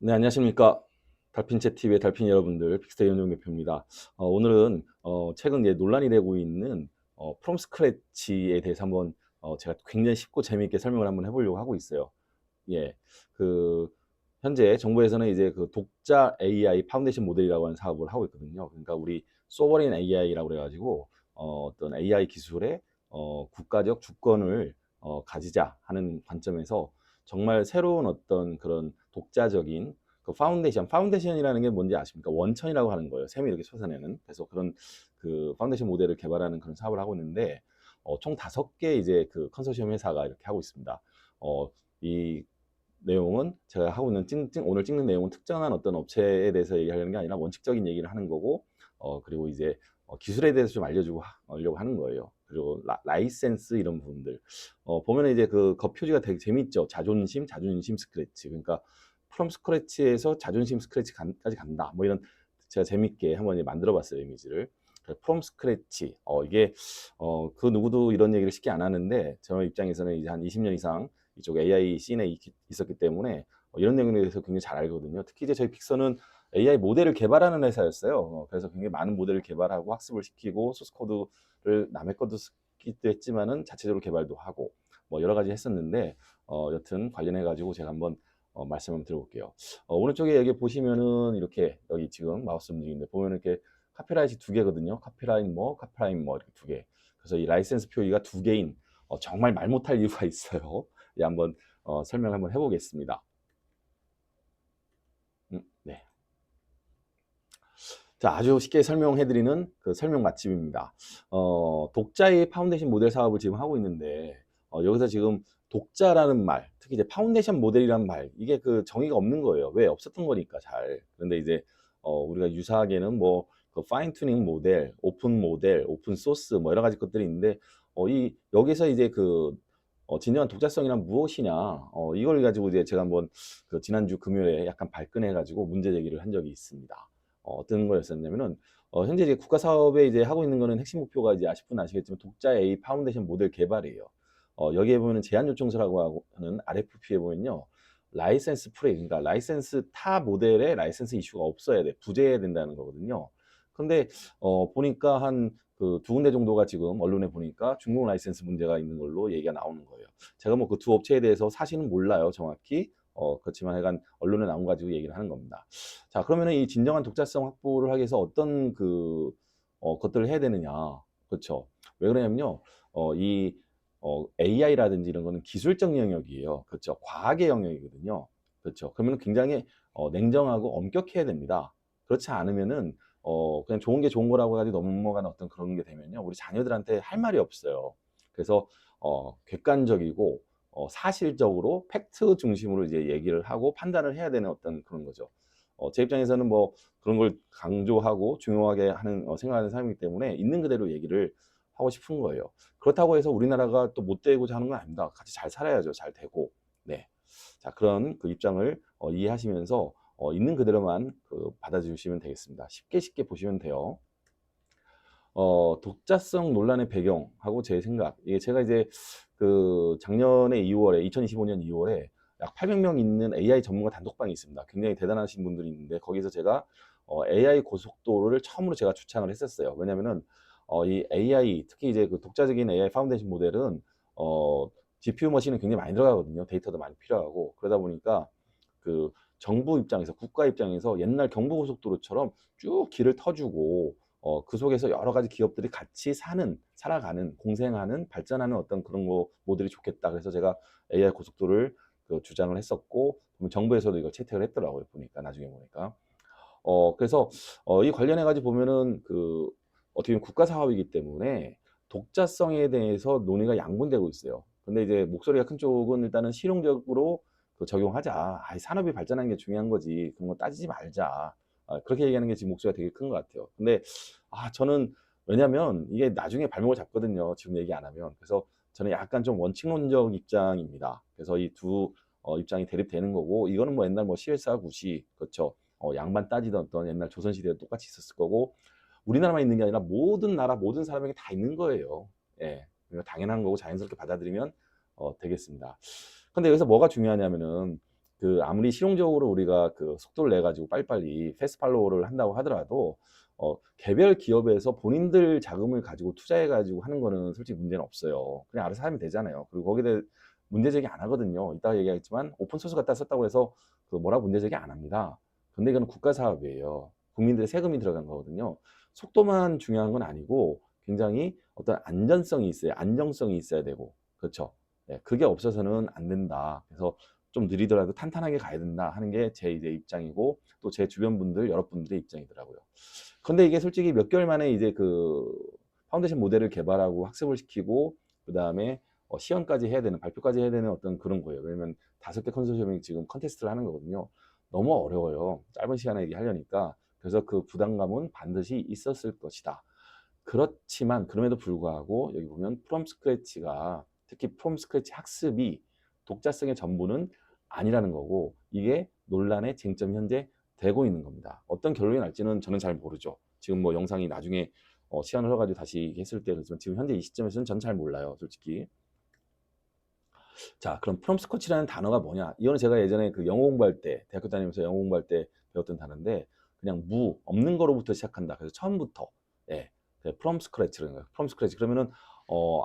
네, 안녕하십니까. 달핀채 TV의 달핀 여러분들, 빅스테이 연용 대표입니다. 오늘은 최근 논란이 되고 있는 프롬 스크래치에 대해서 한번 제가 굉장히 쉽고 재미있게 설명을 한번 해보려고 하고 있어요. 예, 그 현재 정부에서는 이제 그 독자 AI 파운데이션 모델이라고 하는 사업을 하고 있거든요. 그러니까 우리 소버린 AI라고 그래가지고 어떤 AI 기술의 국가적 주권을 가지자 하는 관점에서 정말 새로운 어떤 그런 독자적인 그 파운데이션이라는 게 뭔지 아십니까? 원천이라고 하는 거예요. 셈이 이렇게 솟아내는. 그래서 그런 그 파운데이션 모델을 개발하는 그런 사업을 하고 있는데 총 5개 이제 그 컨소시엄 회사가 이렇게 하고 있습니다. 이 내용은 제가 하고 있는 오늘 찍는 내용은 특정한 어떤 업체에 대해서 얘기하려는 게 아니라 원칙적인 얘기를 하는 거고, 그리고 이제 기술에 대해서 좀 알려주고 하려고 하는 거예요. 그리고 라이센스 이런 부분들. 보면은 이제 그 표지가 되게 재밌죠. 자존심 스크래치. 그러니까 프롬 스크래치에서 자존심 스크래치까지 간다. 뭐 이런 제가 재밌게 한번 만들어 봤어요, 이미지를. 프롬 스크래치. 이게 그 누구도 이런 얘기를 쉽게 안 하는데 저 입장에서는 이제 한 20년 이상 이쪽 AI 씬에 있었기 때문에 이런 내용에 대해서 굉장히 잘 알거든요. 특히 이제 저희 픽서는 AI 모델을 개발하는 회사였어요. 그래서 굉장히 많은 모델을 개발하고 학습을 시키고 소스 코드를 남의 것도 쓰기도 했지만은 자체적으로 개발도 하고 뭐 여러 가지 했었는데 여튼 관련해 가지고 제가 한번 말씀 한번 드려볼게요. 오른쪽에 여기 보시면은 이렇게 여기 지금 마우스 움직이는데 보면은 이렇게 카피라이트 2개거든요. 카피라인 뭐 이렇게 2개. 그래서 이 라이센스 표기가 2개인 정말 말 못할 이유가 있어요. 예, 한번 설명 한번 해보겠습니다. 네. 자, 아주 쉽게 설명해드리는 그 설명 맛집입니다. 독자의 파운데이션 모델 사업을 지금 하고 있는데, 여기서 지금 독자라는 말, 특히 이제 파운데이션 모델이라는 말, 이게 그 정의가 없는 거예요. 왜? 없었던 거니까 잘. 그런데 이제, 우리가 유사하게는 뭐, 그 파인 튜닝 모델, 오픈 소스, 뭐 여러 가지 것들이 있는데, 여기서 이제 진정한 독자성이란 무엇이냐, 이걸 가지고 이제 제가 한번 그 지난주 금요일에 약간 발끈해가지고 문제 제기를 한 적이 있습니다. 어떤 거였었냐면은 현재 이제 국가 사업에 이제 하고 있는 거는 핵심 목표가 이제 아실 분 아시겠지만 독자 A 파운데이션 모델 개발이에요. 여기에 보면은 제한 요청서라고 하는 RFP에 보면요. 라이센스 프레이, 그러니까 라이센스 타 모델에 라이센스 이슈가 없어야 돼. 부재해야 된다는 거거든요. 근데 보니까 한 그 2군데 정도가 지금 언론에 보니까 중국 라이센스 문제가 있는 걸로 얘기가 나오는 거예요. 제가 뭐 그 두 업체에 대해서 사실은 몰라요, 정확히. 그렇지만 하여간 언론에 나온 가지고 얘기를 하는 겁니다. 자, 그러면은 이 진정한 독자성 확보를 하기 위해서 어떤 것들을 해야 되느냐. 그렇죠. 왜 그러냐면요. AI라든지 이런 거는 기술적 영역이에요. 그렇죠. 과학의 영역이거든요. 그렇죠. 그러면 굉장히 냉정하고 엄격해야 됩니다. 그렇지 않으면은 그냥 좋은 게 좋은 거라고 가지고 넘어가는 어떤 그런 게 되면요. 우리 자녀들한테 할 말이 없어요. 그래서 객관적이고 사실적으로 팩트 중심으로 이제 얘기를 하고 판단을 해야 되는 어떤 그런 거죠. 제 입장에서는 뭐 그런 걸 강조하고 중요하게 생각하는 사람이기 때문에 있는 그대로 얘기를 하고 싶은 거예요. 그렇다고 해서 우리나라가 또 못 되고자 하는 건 아닙니다. 같이 잘 살아야죠. 잘 되고. 네. 자, 그런 그 입장을 이해하시면서 있는 그대로만 받아주시면 되겠습니다. 쉽게 보시면 돼요. 독자성 논란의 배경하고 제 생각. 이게 제가 이제 그 작년에 2월에, 2025년 2월에 약 800명 있는 AI 전문가 단톡방이 있습니다. 굉장히 대단하신 분들이 있는데 거기서 제가 AI 고속도로를 처음으로 제가 주창을 했었어요. 왜냐면은 이 AI, 특히 이제 그 독자적인 AI 파운데이션 모델은 GPU 머신은 굉장히 많이 들어가거든요. 데이터도 많이 필요하고 그러다 보니까 그 정부 입장에서 국가 입장에서 옛날 경부고속도로처럼 쭉 길을 터주고 그 속에서 여러 가지 기업들이 같이 살아가는, 공생하는, 발전하는 어떤 그런 모델이 좋겠다. 그래서 제가 AI 고속도로를 주장을 했었고, 정부에서도 이걸 채택을 했더라고요. 나중에 보니까. 그래서 이 관련해가지고 보면은 어떻게 보면 국가 사업이기 때문에 독자성에 대해서 논의가 양분되고 있어요. 근데 이제 목소리가 큰 쪽은 일단은 실용적으로 적용하자. 산업이 발전하는 게 중요한 거지. 그런 거 따지지 말자. 그렇게 얘기하는 게 지금 목소리가 되게 큰 것 같아요. 근데 저는 왜냐면 이게 나중에 발목을 잡거든요. 지금 얘기 안 하면. 그래서 저는 약간 좀 원칙론적 입장입니다. 그래서 이 두 입장이 대립되는 거고 이거는 뭐 옛날 뭐 실사 구시 그렇죠. 양반 따지던 어떤 옛날 조선시대에 똑같이 있었을 거고 우리나라만 있는 게 아니라 모든 나라 모든 사람에게 다 있는 거예요. 예, 그러니까 당연한 거고 자연스럽게 받아들이면 되겠습니다. 근데 여기서 뭐가 중요하냐면은 그 아무리 실용적으로 우리가 그 속도를 내 가지고 빨리빨리 패스트 팔로우를 한다고 하더라도 개별 기업에서 본인들 자금을 가지고 투자해 가지고 하는 거는 솔직히 문제는 없어요. 그냥 알아서 하면 되잖아요. 그리고 거기에 대해 문제 제기 안 하거든요. 이따가 얘기하겠지만 오픈 소스 갖다 썼다고 해서 그 뭐라고 문제 제기 안 합니다. 근데 이거는 국가 사업이에요. 국민들의 세금이 들어간 거거든요. 속도만 중요한 건 아니고 굉장히 어떤 안전성이 있어야, 안정성이 있어야 되고, 그렇죠. 예, 그게 없어서는 안 된다. 그래서 좀 느리더라도 탄탄하게 가야 된다 하는 게 제 이제 입장이고, 또 제 주변 분들, 여러분들의 입장이더라고요. 근데 이게 솔직히 몇 개월 만에 이제 그 파운데이션 모델을 개발하고 학습을 시키고, 그 다음에 시연까지 해야 되는, 발표까지 해야 되는 어떤 그런 거예요. 왜냐면 5개 컨소시엄이 지금 컨테스트를 하는 거거든요. 너무 어려워요. 짧은 시간에 이게 하려니까. 그래서 그 부담감은 반드시 있었을 것이다. 그렇지만 그럼에도 불구하고 여기 보면 프롬 스크래치가, 특히 프롬 스크래치 학습이 독자성의 전부는 아니라는 거고, 이게 논란의 쟁점이 현재 되고 있는 겁니다. 어떤 결론이 날지는 저는 잘 모르죠. 지금 뭐 영상이 나중에 시간을 흘러가지고 다시 했을 때 그렇지만 지금 현재 이 시점에서는 전 잘 몰라요, 솔직히. 자, 그럼 프롬 스크래치라는 단어가 뭐냐? 이거는 제가 예전에 그 영어 공부할 때, 대학교 다니면서 영어 공부할 때 배웠던 단어인데, 그냥 없는 거로부터 시작한다. 그래서 처음부터, 예, 프롬 스크래치라는 거예요. 프롬 스크래치. 그러면은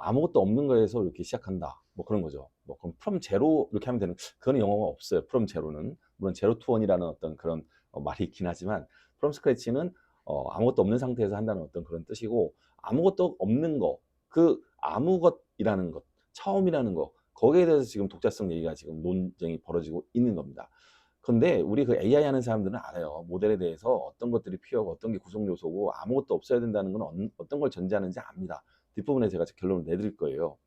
아무것도 없는 거에서 이렇게 시작한다. 뭐 그런 거죠. 뭐 그럼 프롬 제로 이렇게 하면 되는, 그건 영어가 없어요. 프롬 제로는. 물론 제로 투 원이라는 어떤 그런 말이 있긴 하지만, 프롬 스크래치는 아무것도 없는 상태에서 한다는 어떤 그런 뜻이고, 아무것도 없는 거, 그 아무것이라는 것, 처음이라는 거, 거기에 대해서 지금 독자성 얘기가 지금 논쟁이 벌어지고 있는 겁니다. 근데 우리 그 AI 하는 사람들은 알아요. 모델에 대해서 어떤 것들이 필요하고 어떤 게 구성 요소고 아무것도 없어야 된다는 건 어떤 걸 전제하는지 압니다. 뒷부분에 제가 결론을 내드릴 거예요.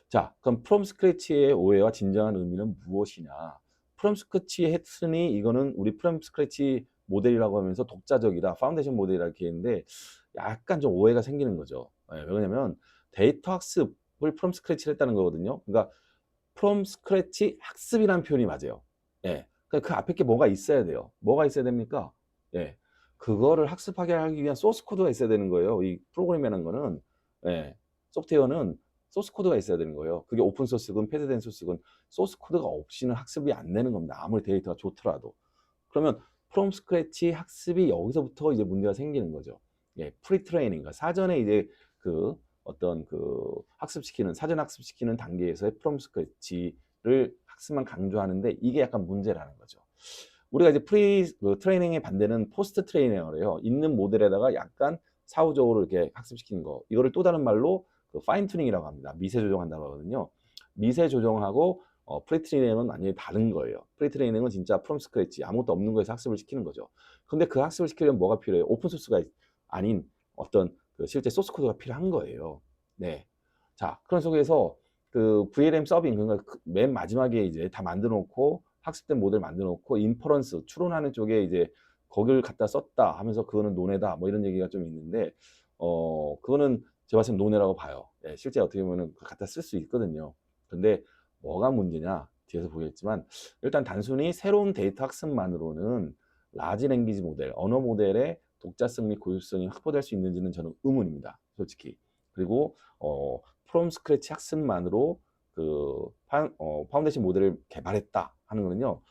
자, 그럼 프롬 스크래치의 오해와 진정한 의미는 무엇이냐? 프롬 스크래치 했으니 이거는 우리 프롬 스크래치 모델이라고 하면서 독자적이다, 파운데이션 모델이라고 이렇게 했는데 약간 좀 오해가 생기는 거죠. 왜냐면 데이터 학습을 프롬 스크래치를 했다는 거거든요. 그러니까 프롬 스크래치 학습이라는 표현이 맞아요. 예. 그 앞에 게 뭐가 있어야 돼요. 뭐가 있어야 됩니까? 예. 그거를 학습하게 하기 위한 소스 코드가 있어야 되는 거예요. 이 프로그램이라는 거는, 예. 소프트웨어는 소스 코드가 있어야 되는 거예요. 그게 오픈 소스건 패드된 소스건 소스 코드가 없이는 학습이 안 되는 겁니다. 아무리 데이터가 좋더라도. 그러면 프롬 스크래치 학습이 여기서부터 이제 문제가 생기는 거죠. 예, 프리 트레이닝, 사전에 이제 그 어떤 그 학습시키는, 사전 학습시키는 단계에서의 프롬 스크래치를 학습만 강조하는데 이게 약간 문제라는 거죠. 우리가 이제 트레이닝의 반대는 포스트 트레이닝이래요. 있는 모델에다가 약간 사후적으로 이렇게 학습시키는 거. 이거를 또 다른 말로 그 파인 튜닝이라고 합니다. 미세 조정한다고 하거든요. 미세 조정하고 프리트레이닝은 완전히 다른 거예요. 프리트레이닝은 진짜 프롬 스크래치, 아무것도 없는 거에서 학습을 시키는 거죠. 근데 그 학습을 시키려면 뭐가 필요해요? 오픈 소스가 아닌 어떤 그 실제 소스 코드가 필요한 거예요. 네. 자, 그런 속에서 그 VLM 서빙, 그러니까 맨 마지막에 이제 다 만들어 놓고 학습된 모델 만들어 놓고 인퍼런스, 추론하는 쪽에 이제 거기를 갖다 썼다 하면서 그거는 논외다 뭐 이런 얘기가 좀 있는데 그거는 제가 봤을 때 논외라고 봐요. 예, 실제 어떻게 보면은 갖다 쓸 수 있거든요. 근데 뭐가 문제냐? 뒤에서 보겠지만 일단 단순히 새로운 데이터 학습만으로는 라지 랭귀지 모델, 언어 모델의 독자성 및 고유성이 확보될 수 있는지는 저는 의문입니다. 솔직히. 그리고 프롬 스크래치 학습만으로 그 파운데이션 모델을 개발했다 하는 거는요.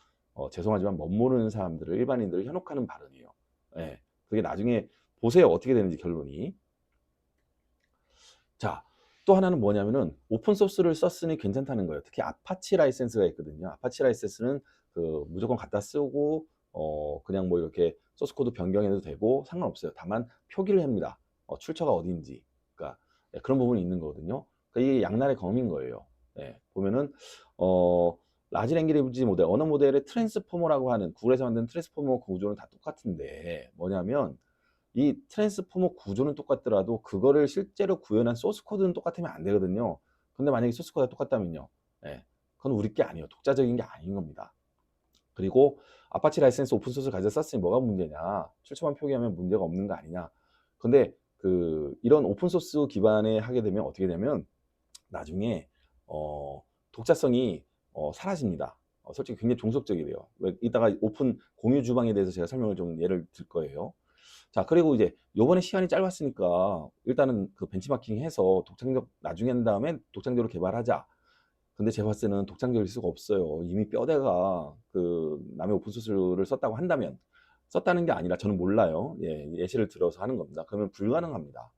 죄송하지만 멋모르는 사람들을, 일반인들을 현혹하는 발언이에요. 예. 그게 나중에 보세요. 어떻게 되는지 결론이. 자, 또 하나는 뭐냐면은 오픈 소스를 썼으니 괜찮다는 거예요. 특히 아파치 라이센스가 있거든요. 아파치 라이센스는 그 무조건 갖다 쓰고 그냥 뭐 이렇게 소스 코드 변경해도 되고 상관없어요. 다만 표기를 합니다. 출처가 어딘지. 그러니까 그런 부분이 있는 거거든요. 그러니까 이게 양날의 검인 거예요. 예, 보면은 라지 랭귀지 모델, 언어 모델의 트랜스포머라고 하는, 구글에서 만든 트랜스포머 구조는 다 똑같은데 뭐냐면 이 트랜스포머 구조는 똑같더라도 그거를 실제로 구현한 소스 코드는 똑같으면 안 되거든요. 근데 만약에 소스 코드가 똑같다면요. 예, 그건 우리 게 아니에요. 독자적인 게 아닌 겁니다. 그리고 아파치 라이센스 오픈 소스를 가져 썼으니 뭐가 문제냐? 출처만 표기하면 문제가 없는 거 아니냐? 근데 이런 오픈 소스 기반에 하게 되면 어떻게 되면 나중에 독자성이 사라집니다. 솔직히 굉장히 종속적이래요. 이따가 오픈 공유 주방에 대해서 제가 설명을 좀 예를 들 거예요. 자, 그리고 이제 요번에 시간이 짧았으니까 일단은 그 벤치마킹 해서 독창적 나중에 한 다음에 독창적으로 개발하자. 근데 제가 봤을 때는 독창적일 수가 없어요. 이미 뼈대가 그 남의 오픈소스를 썼다고 한다면, 썼다는 게 아니라 저는 몰라요. 예, 예시를 들어서 하는 겁니다. 그러면 불가능합니다.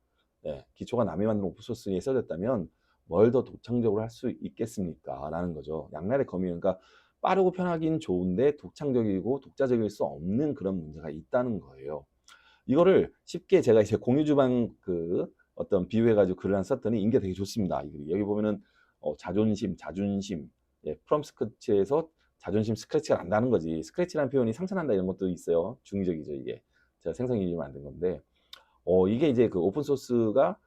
예, 기초가 남이 만든 오픈소스에 써졌다면 뭘 더 독창적으로 할 수 있겠습니까? 라는 거죠. 양날의 검이, 그러니까 빠르고 편하긴 좋은데 독창적이고 독자적일 수 없는 그런 문제가 있다는 거예요. 이거를 쉽게 제가 이제 공유주방 그 어떤 비유해가지고 글을 한 썼더니 인기가 되게 좋습니다. 이 글이. 여기 보면은 자존심, 예, 프롬 스크래치에서 자존심 스크래치가 난다는 거지. 스크래치라는 표현이 상처난다 이런 것도 있어요. 중의적이죠, 이게. 제가 생성인지 만든 건데, 이게 이제 그 오픈 소스가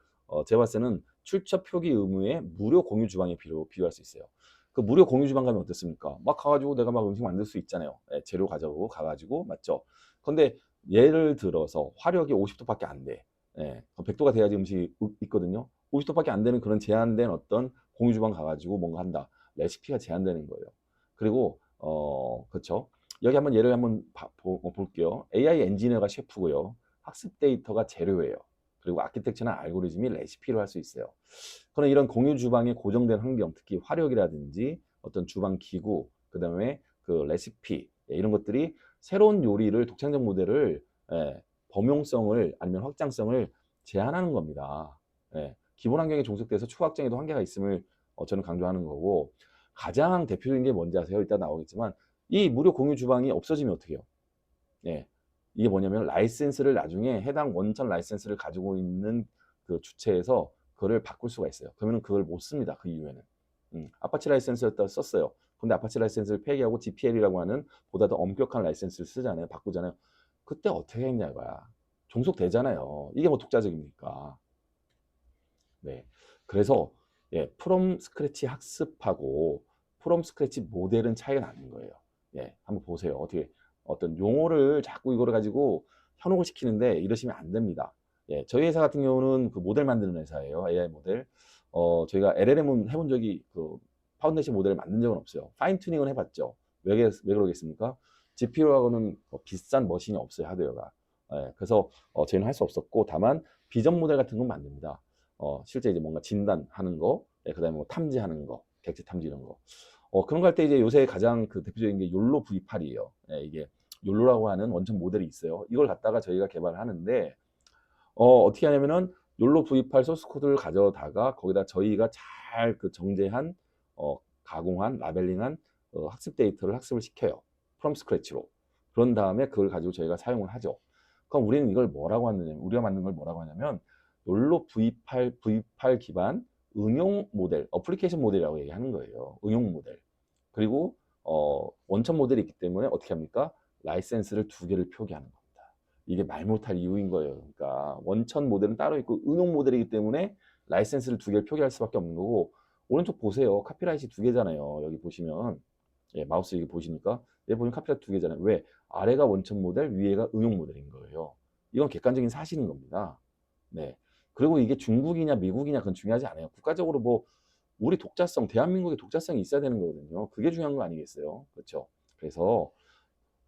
제가 봤을 때는 출처 표기 의무의 무료 공유 주방에 비유할 수 있어요. 그 무료 공유 주방 가면 어떻습니까? 막 가가지고 내가 막 음식 만들 수 있잖아요. 예, 재료 가져오고 가가지고, 맞죠? 근데 예를 들어서 화력이 50도밖에 안 돼. 예, 100도가 돼야지 음식이 있거든요. 50도밖에 안 되는 그런 제한된 어떤 공유 주방 가가지고 뭔가 한다. 레시피가 제한되는 거예요. 그리고 그렇죠. 여기 한번 예를 한번 볼게요. AI 엔지니어가 셰프고요. 학습 데이터가 재료예요. 그리고 아키텍처나 알고리즘이 레시피로 할 수 있어요. 그런 이런 공유 주방의 고정된 환경, 특히 화력이라든지 어떤 주방 기구, 그다음에 그 레시피, 예, 이런 것들이 새로운 요리를 독창적 모델을, 예, 범용성을 아니면 확장성을 제한하는 겁니다. 예, 기본 환경에 종속돼서 추가 확장에도 한계가 있음을 저는 강조하는 거고, 가장 대표적인 게 뭔지 아세요? 이따 나오겠지만 이 무료 공유 주방이 없어지면 어떻게 해요? 예, 이게 뭐냐면 라이센스를 나중에 해당 원천 라이센스를 가지고 있는 그 주체에서 그거를 바꿀 수가 있어요. 그러면 그걸 못 씁니다. 그 이후에는. 아파치 라이센스였다 썼어요. 근데 아파치 라이센스를 폐기하고 GPL이라고 하는 보다 더 엄격한 라이센스를 쓰잖아요. 바꾸잖아요. 그때 어떻게 했냐 이거야. 종속되잖아요. 이게 뭐 독자적입니까? 네. 그래서 예, 프롬 스크래치 학습하고 프롬 스크래치 모델은 차이가 나는 거예요. 예, 한번 보세요. 어떻게 어떤 용어를 자꾸 이거를 가지고 현혹을 시키는데 이러시면 안 됩니다. 예, 저희 회사 같은 경우는 그 모델 만드는 회사예요. AI 모델. 저희가 LLM은 해본 적이 그 파운데이션 모델을 만든 적은 없어요. 파인 튜닝은 해봤죠. 왜 그러겠습니까? GPU하고는 비싼 머신이 없어요, 하드웨어가. 예, 그래서 저희는 할 수 없었고, 다만 비전 모델 같은 건 만듭니다. 실제 이제 뭔가 진단하는 거, 예, 그다음에 뭐 탐지하는 거, 객체 탐지 이런 거. 그런 거 할 때 이제 요새 가장 그 대표적인 게 욜로 V8이에요. 예, 이게 욜로라고 하는 원천 모델이 있어요. 이걸 갖다가 저희가 개발하는데, 어떻게 하냐면은 욜로 V8 소스 코드를 가져다가 거기다 저희가 잘 그 정제한, 가공한, 라벨링한 학습 데이터를 학습을 시켜요. 프롬 스크래치로. 그런 다음에 그걸 가지고 저희가 사용을 하죠. 그럼 우리는 이걸 뭐라고 하느냐, 우리가 만든 걸 뭐라고 하냐면 욜로 V8 기반 응용 모델, 어플리케이션 모델이라고 얘기하는 거예요. 응용 모델. 그리고 원천 모델이 있기 때문에 어떻게 합니까? 라이센스를 두 개를 표기하는 겁니다. 이게 말 못할 이유인 거예요. 그러니까 원천 모델은 따로 있고 응용 모델이기 때문에 라이센스를 두 개를 표기할 수밖에 없는 거고, 오른쪽 보세요. 카피라이트 두 개잖아요. 여기 보시면, 예, 마우스 여기 보시니까 여기 보면 카피라이트 두 개잖아요. 왜? 아래가 원천 모델, 위에가 응용 모델인 거예요. 이건 객관적인 사실인 겁니다. 네. 그리고 이게 중국이냐 미국이냐 그건 중요하지 않아요. 국가적으로 뭐 우리 독자성, 대한민국의 독자성이 있어야 되는 거거든요. 그게 중요한 거 아니겠어요? 그렇죠? 그래서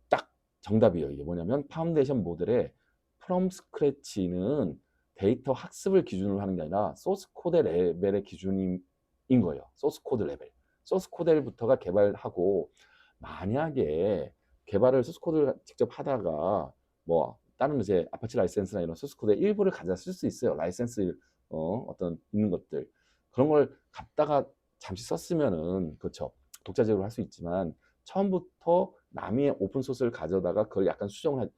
딱 정답이에요. 이게 뭐냐면 파운데이션 모델의 프롬 스크래치는 데이터 학습을 기준으로 하는 게 아니라 소스 코드 레벨의 기준인 거예요. 소스 코드 레벨. 소스 코드부터가 개발하고, 만약에 개발을 소스 코드를 직접 하다가 뭐 다른 이제 아파치 라이센스나 이런 소스 코드의 일부를 가져 쓸 수 있어요. 라이센스 어떤 있는 것들, 그런 걸 갖다가 잠시 썼으면은 그렇죠. 독자적으로 할 수 있지만 처음부터 남의 오픈 소스를 가져다가 그걸 약간 수정을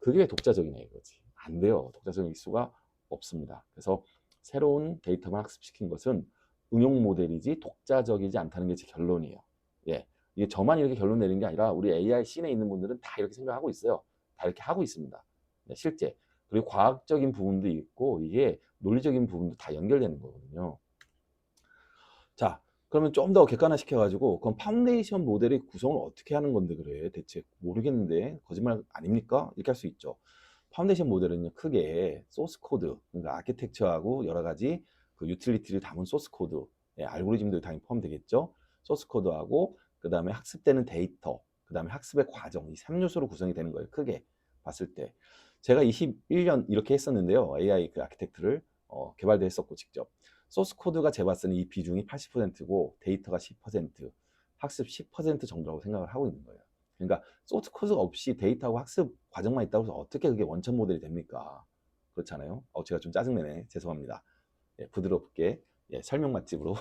그게 독자적이냐 이거지. 안 돼요. 독자적일 수가 없습니다. 그래서 새로운 데이터만 학습시킨 것은 응용 모델이지 독자적이지 않다는 게 제 결론이에요. 예. 이게 저만 이렇게 결론 내는 게 아니라 우리 AI 씬에 있는 분들은 다 이렇게 생각하고 있어요. 다 이렇게 하고 있습니다. 네, 실제. 그리고 과학적인 부분도 있고 이게 논리적인 부분도 다 연결되는 거거든요. 자, 그러면 좀 더 객관화 시켜가지고 그럼 파운데이션 모델의 구성을 어떻게 하는 건데 그래? 대체 모르겠는데 거짓말 아닙니까? 이렇게 할 수 있죠. 파운데이션 모델은요, 크게 소스 코드, 그러니까 아키텍처하고 여러 가지 그 유틸리티를 담은 소스 코드, 예, 알고리즘도 당연히 포함되겠죠. 소스 코드하고 그 다음에 학습되는 데이터, 그 다음에 학습의 과정, 이 3요소로 구성이 되는 거예요. 크게 봤을 때. 제가 21년 이렇게 했었는데요. AI 그 아키텍트를 개발도 했었고 직접. 소스 코드가 제가 봤을 때는 이 비중이 80%고 데이터가 10%, 학습 10% 정도라고 생각을 하고 있는 거예요. 그러니까 소스 코드가 없이 데이터하고 학습 과정만 있다고 해서 어떻게 그게 원천 모델이 됩니까? 그렇잖아요. 제가 좀 짜증내네. 죄송합니다. 예, 부드럽게 예, 설명 맛집으로.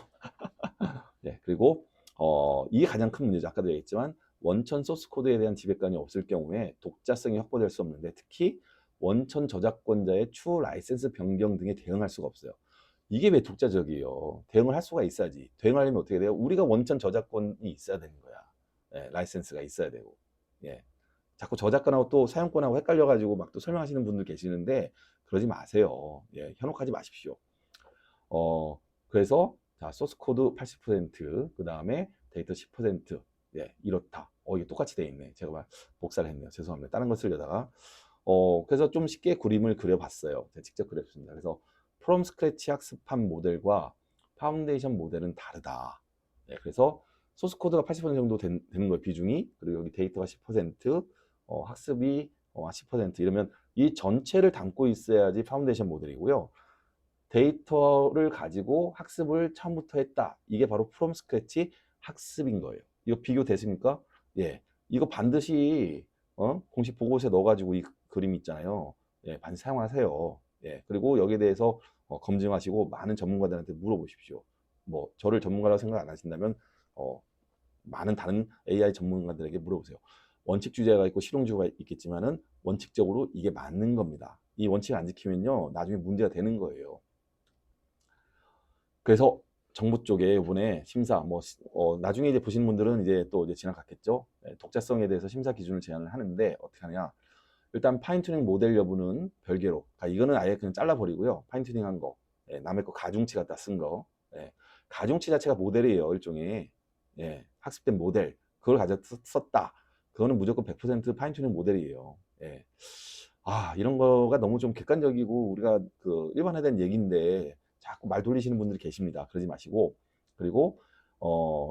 예, 그리고 이게 가장 큰 문제죠. 아까도 얘기했지만 원천 소스 코드에 대한 지배권이 없을 경우에 독자성이 확보될 수 없는데, 특히 원천 저작권자의 추후 라이센스 변경 등에 대응할 수가 없어요. 이게 왜 독자적이에요? 대응을 할 수가 있어야지. 대응하려면 어떻게 돼요? 우리가 원천 저작권이 있어야 되는 거야. 예, 라이센스가 있어야 되고. 예. 자꾸 저작권하고 또 사용권하고 헷갈려가지고 막 또 설명하시는 분들 계시는데 그러지 마세요. 예, 현혹하지 마십시오. 그래서 자, 소스 코드 80%, 그 다음에 데이터 10%, 예, 이렇다. 이게 똑같이 돼 있네. 제가 막 복사를 했네요. 죄송합니다. 다른 거 쓰려다가. 그래서 좀 쉽게 그림을 그려봤어요. 제가 직접 그렸습니다. 그래서 프롬 스크래치 학습한 모델과 파운데이션 모델은 다르다. 예, 그래서 소스 코드가 80% 정도 되는 거예요, 비중이. 그리고 여기 데이터가 10%, 학습이 10% 이러면 이 전체를 담고 있어야지 파운데이션 모델이고요. 데이터를 가지고 학습을 처음부터 했다. 이게 바로 프롬 스크래치 학습인 거예요. 이거 비교되십니까? 예. 이거 반드시 공식 보고서에 넣어가지고 이 그림 있잖아요. 예, 반드시 사용하세요. 예. 그리고 여기에 대해서 검증하시고 많은 전문가들한테 물어보십시오. 뭐 저를 전문가라고 생각 안 하신다면 많은 다른 AI 전문가들에게 물어보세요. 원칙 주제가 있고 실용주의가 있겠지만은 원칙적으로 이게 맞는 겁니다. 이 원칙을 안 지키면요, 나중에 문제가 되는 거예요. 그래서 정부 쪽에 이번에 심사 나중에 이제 보시는 분들은 이제 또 이제 지나갔겠죠. 네, 독자성에 대해서 심사 기준을 제안을 하는데 어떻게 하냐? 일단 파인튜닝 모델 여부는 별개로. 그러니까 이거는 아예 그냥 잘라버리고요. 파인튜닝한 거, 예, 남의 거 가중치 갖다 쓴 거, 예, 가중치 자체가 모델이에요, 일종의. 예, 학습된 모델 그걸 가져 썼다. 그거는 무조건 100% 파인튜닝 모델이에요. 예. 이런 거가 너무 좀 객관적이고 우리가 그 일반화된 얘기인데 자꾸 말 돌리시는 분들이 계십니다. 그러지 마시고, 그리고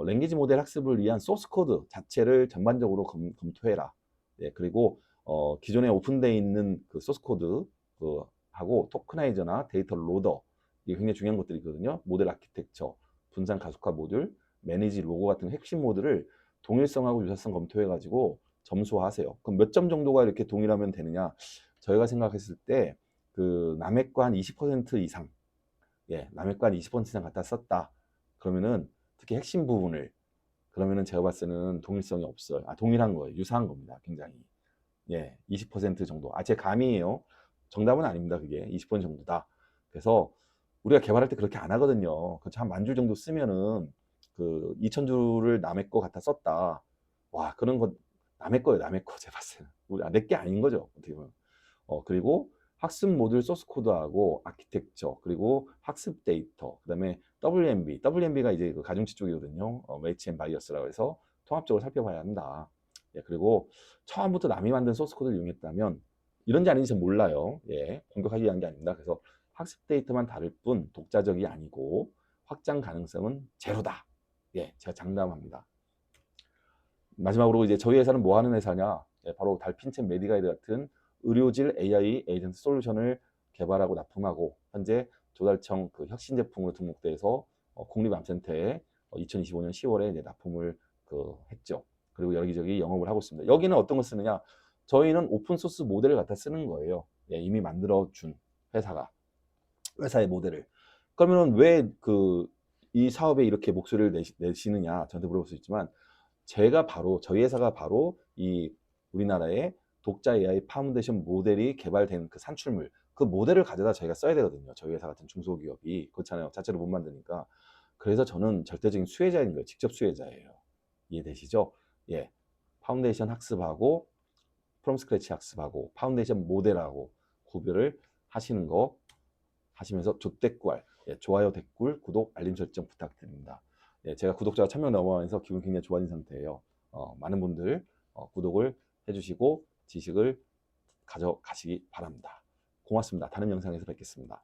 랭귀지 모델 학습을 위한 소스 코드 자체를 전반적으로 검토해라. 예, 그리고 기존에 오픈되어 있는 그 소스 코드 그 하고 토크나이저나 데이터 로더, 이게 굉장히 중요한 것들이거든요. 모델 아키텍처, 분산 가속화 모듈, 매니지 로고 같은 핵심 모드를 동일성하고 유사성 검토해가지고 점수화하세요. 그럼 몇 점 정도가 이렇게 동일하면 되느냐? 저희가 생각했을 때 그 남의 거 한 20% 이상, 예, 남의 거 한 20% 이상 갖다 썼다. 그러면은 특히 핵심 부분을, 그러면은 제가 봤을 때는 동일성이 없어요. 동일한 거예요. 유사한 겁니다. 굉장히. 예, 20% 정도. 제 감이에요. 정답은 아닙니다. 그게 20% 정도다. 그래서 우리가 개발할 때 그렇게 안 하거든요. 그한 10,000줄 정도 쓰면은 그 2,000줄을 남의 거 갖다 썼다. 와, 그런 거 남의 거예요. 남의 거. 제가 봤을 때는. 내 게 아닌 거죠. 어떻게 보면. 그리고 학습 모듈 소스 코드하고 아키텍처, 그리고 학습 데이터, 그다음에 WMB가 이제 그 가중치 쪽이거든요. 웨이츠 앤 바이어스라고 해서 통합적으로 살펴봐야 한다. 예, 그리고 처음부터 남이 만든 소스 코드를 이용했다면 이런지 아닌지 몰라요. 예, 공격하기 위한 게 아닙니다. 그래서 학습 데이터만 다를 뿐 독자적이 아니고 확장 가능성은 제로다. 예, 제가 장담합니다. 마지막으로 이제 저희 회사는 뭐 하는 회사냐? 예, 바로 달핀챗 메디가이드 같은 의료질 AI 에이전트 솔루션을 개발하고 납품하고 현재 조달청 그 혁신 제품으로 등록돼서 국립암센터에 2025년 10월에 이제 납품을 했죠. 그리고 여기저기 영업을 하고 있습니다. 여기는 어떤 걸 쓰느냐? 저희는 오픈 소스 모델을 갖다 쓰는 거예요. 예, 이미 만들어 준 회사의 모델을. 그러면 왜 이 사업에 이렇게 목소리를 내시느냐? 저한테 물어볼 수 있지만 저희 회사가 바로 이 우리나라의 독자 AI 파운데이션 모델이 개발된 그 산출물, 그 모델을 가져다 저희가 써야 되거든요. 저희 회사 같은 중소기업이. 그렇잖아요. 자체로 못 만드니까. 그래서 저는 절대적인 수혜자인 거예요. 직접 수혜자예요. 이해되시죠? 예. 파운데이션 학습하고 프롬 스크래치 학습하고 파운데이션 모델하고 구별을 하시는 거 하시면서 조댓구알, 예, 좋아요, 댓글, 구독, 알림 설정 부탁드립니다. 예, 제가 구독자가 1,000명 넘어가면서 기분 굉장히 좋아진 상태예요. 많은 분들 구독을 해주시고 지식을 가져가시기 바랍니다. 고맙습니다. 다른 영상에서 뵙겠습니다.